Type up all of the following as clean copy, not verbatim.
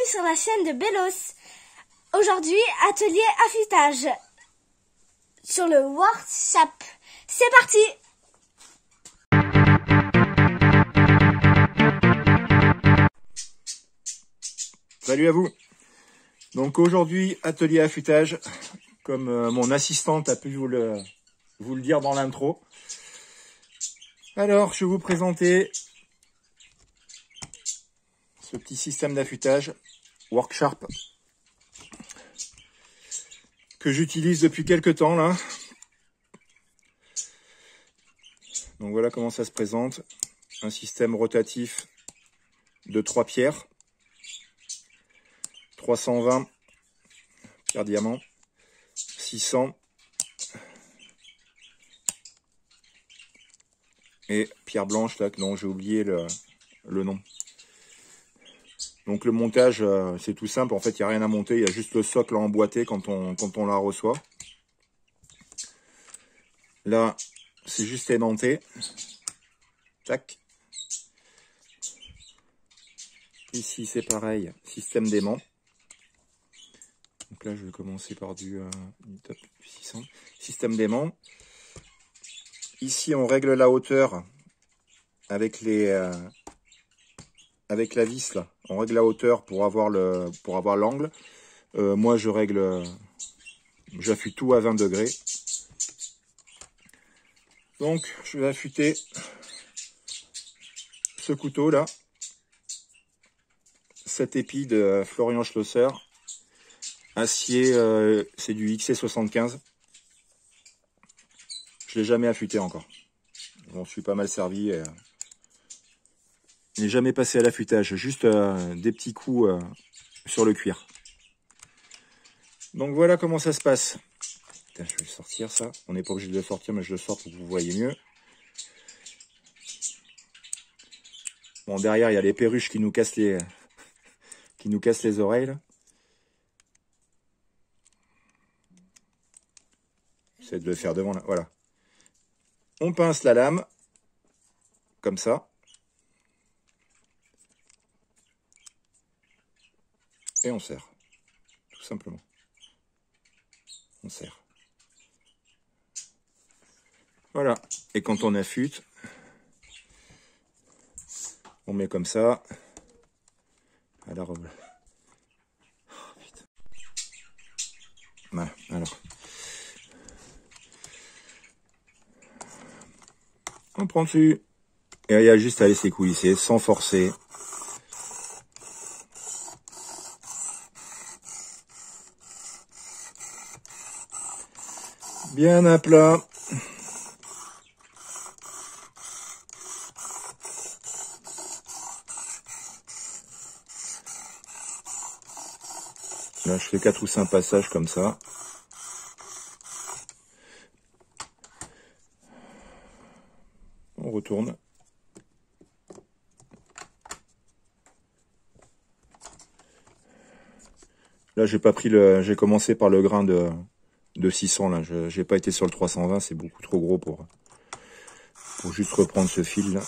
sur la chaîne de Bellos. Aujourd'hui, atelier affûtage sur le workshop. C'est parti! Salut à vous. Donc aujourd'hui, atelier affûtage, comme mon assistante a pu vous le dire dans l'intro. Alors, je vais vous présenter ce petit système d'affûtage Worksharp que j'utilise depuis quelques temps là. Donc voilà comment ça se présente. Un système rotatif de 3 pierres. 320 pierre diamant, 600 et pierre blanche là dont j'ai oublié le nom. Donc le montage c'est tout simple, en fait il n'y a rien à monter, il y a juste le socle à emboîter quand on la reçoit. Là c'est juste aidanté. Tac. Ici c'est pareil, système d'aimant. Donc là, je vais commencer par du 600. Système d'aimant. Ici, on règle la hauteur avec avec la vis là. On règle la hauteur pour avoir l'angle. Moi, j'affûte tout à 20 degrés. Donc, je vais affûter ce couteau là. Cet épi de Florian Schlosser. Acier, c'est du XC75. Je l'ai jamais affûté encore. Bon, je suis pas mal servi. Je n'ai jamais passé à l'affûtage, juste des petits coups sur le cuir. Donc voilà comment ça se passe. Putain, je vais sortir ça. On n'est pas obligé de le sortir, mais je le sors pour que vous voyez mieux. Bon, derrière, il y a les perruches qui nous cassent les oreilles. Là. J'essaie de le faire devant là. Voilà. On pince la lame. Comme ça. Et on serre. Tout simplement. On serre. Voilà. Et quand on affûte, on met comme ça. À la robe. Oh, putain. Voilà. Alors. On prend dessus. Et il y a juste à laisser coulisser sans forcer. Bien à plat. Là, je fais 4 ou 5 passages comme ça. On retourne. Là, j'ai pas pris j'ai commencé par le grain de 600 là. J'ai pas été sur le 320, c'est beaucoup trop gros pour juste reprendre ce fil là.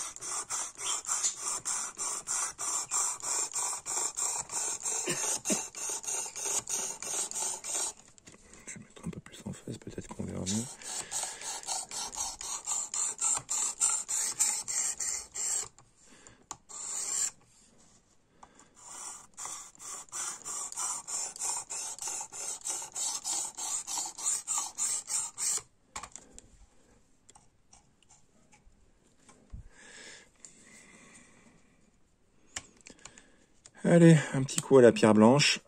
Je vais mettre un peu plus en face, peut-être qu'on verra mieux. Allez, un petit coup à la pierre blanche.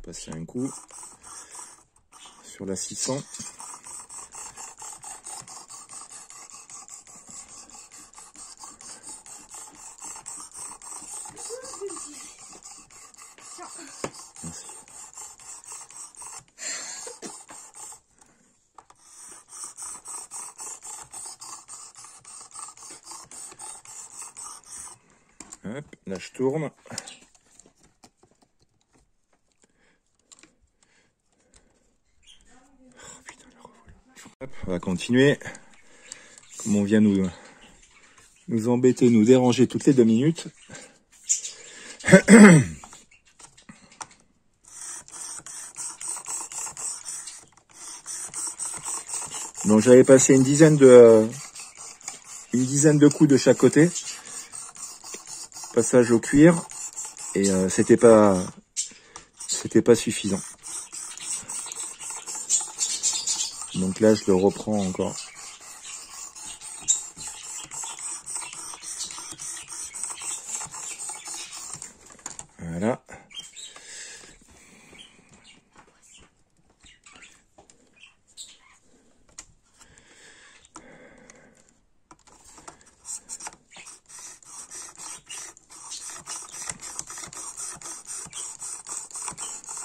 Passer un coup sur la 600. Hop, là je tourne. Oh, putain, hop, on va continuer. Comme on vient nous embêter, nous déranger toutes les 2 minutes. Donc j'avais passé une dizaine de coups de chaque côté. Passage au cuir et c'était pas suffisant. Donc là je le reprends encore. Voilà.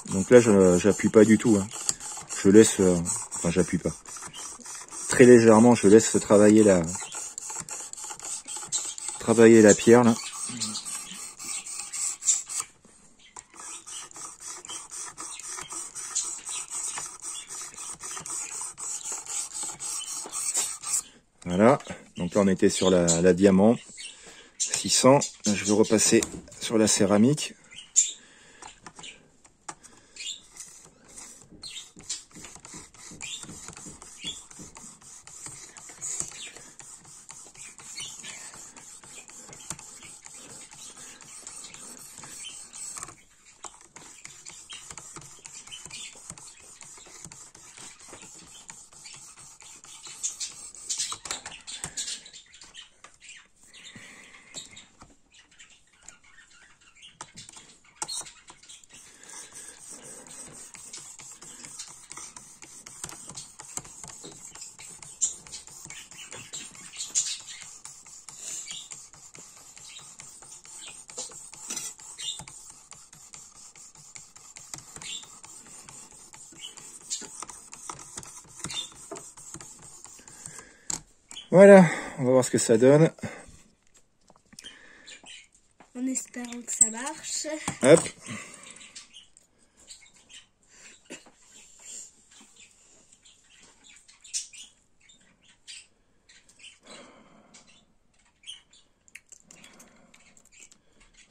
Donc là, j'appuie pas du tout. Hein. Je laisse, enfin, j'appuie pas. Très légèrement, je laisse travailler la pierre là. Voilà. Donc là, on était sur la diamant 600. Là, je vais repasser sur la céramique. Voilà, on va voir ce que ça donne. En espérant que ça marche. Hop.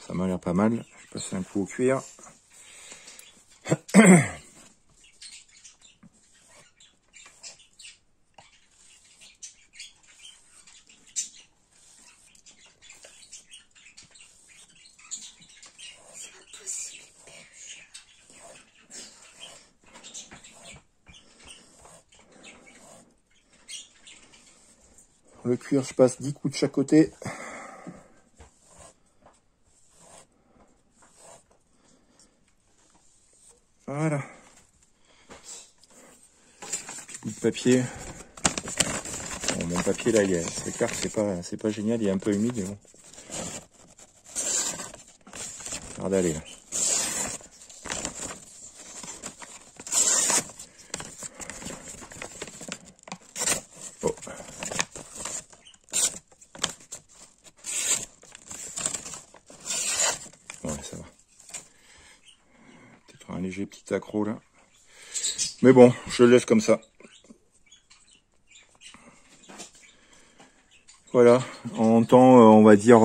Ça m'a l'air pas mal. Je vais passer un coup au cuir. Le cuir, je passe 10 coups de chaque côté. Voilà. Petit bout de papier. Bon, mon papier là, c'est clair que c'est pas génial, il est un peu humide, mais bon. Regarde aller là. Oh. Ouais, ça va. Peut-être un léger petit accroc là. Mais bon, je le laisse comme ça. Voilà, en temps, on va dire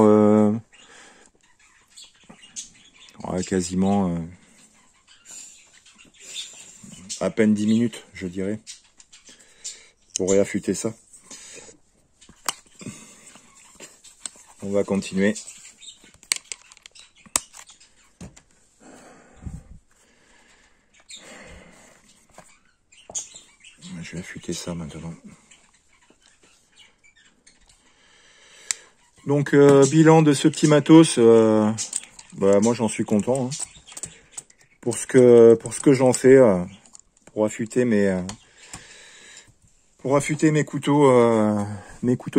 quasiment à peine 10 minutes, je dirais, pour réaffûter ça. On va continuer. Je vais affûter ça maintenant. Donc bilan de ce petit matos, bah, moi j'en suis content. Hein. Pour ce que j'en fais, pour affûter mes couteaux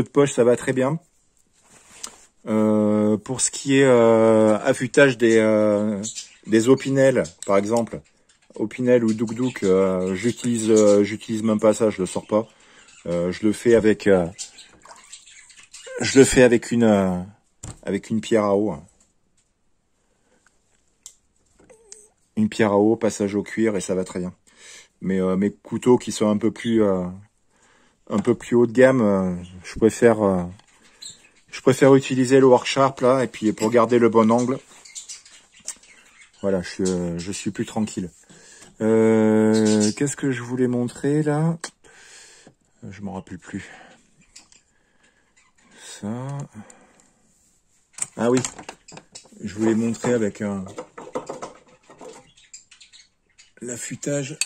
de poche, ça va très bien. Pour ce qui est affûtage des opinels, par exemple, opinel ou douk-douk, j'utilise même pas ça, je le sors pas. Je le fais avec une pierre à eau. une pierre à eau, passage au cuir et ça va très bien. Mais mes couteaux qui sont un peu plus haut de gamme, je préfère utiliser le Work Sharp là, et puis pour garder le bon angle, voilà, je suis plus tranquille. Qu'est-ce que je voulais montrer là? Je m'en rappelle plus. Ça. Ah oui, je voulais montrer avec l'affûtage.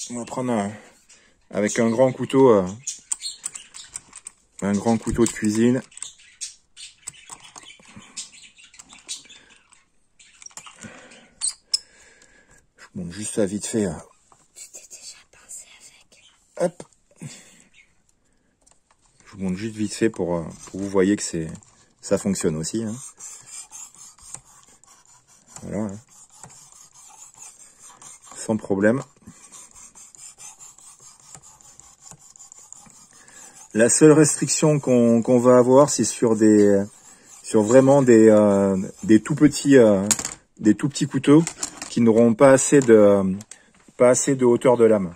On va prendre avec un grand couteau de cuisine. Je monte juste ça vite fait. Tu t'es déjà pincé avec. Hop. Je vous montre juste vite fait pour que vous voyez que ça fonctionne aussi. Hein. Voilà. Hein. Sans problème. La seule restriction qu'on va avoir, c'est sur vraiment des tout petits couteaux qui n'auront pas assez de hauteur de lame.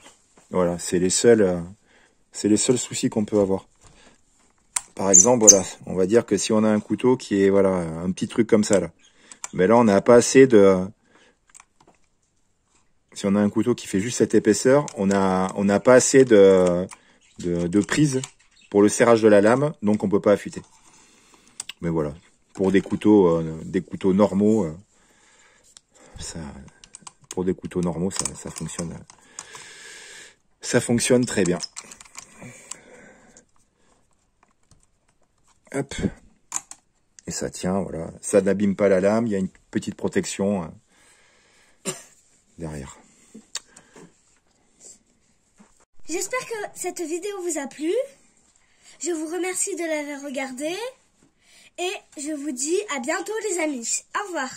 Voilà, c'est les seuls soucis qu'on peut avoir. Par exemple, voilà, on va dire que si on a un couteau qui est voilà un petit truc comme ça là, mais là on n'a pas assez de. Si on a un couteau qui fait juste cette épaisseur, on n'a pas assez de prise pour le serrage de la lame, donc on peut pas affûter. Mais voilà, pour des couteaux normaux, pour des couteaux normaux, ça fonctionne très bien. Hop. Et ça tient, voilà. Ça n'abîme pas la lame, il y a une petite protection derrière. J'espère que cette vidéo vous a plu. Je vous remercie de l'avoir regardée. Et je vous dis à bientôt les amis. Au revoir.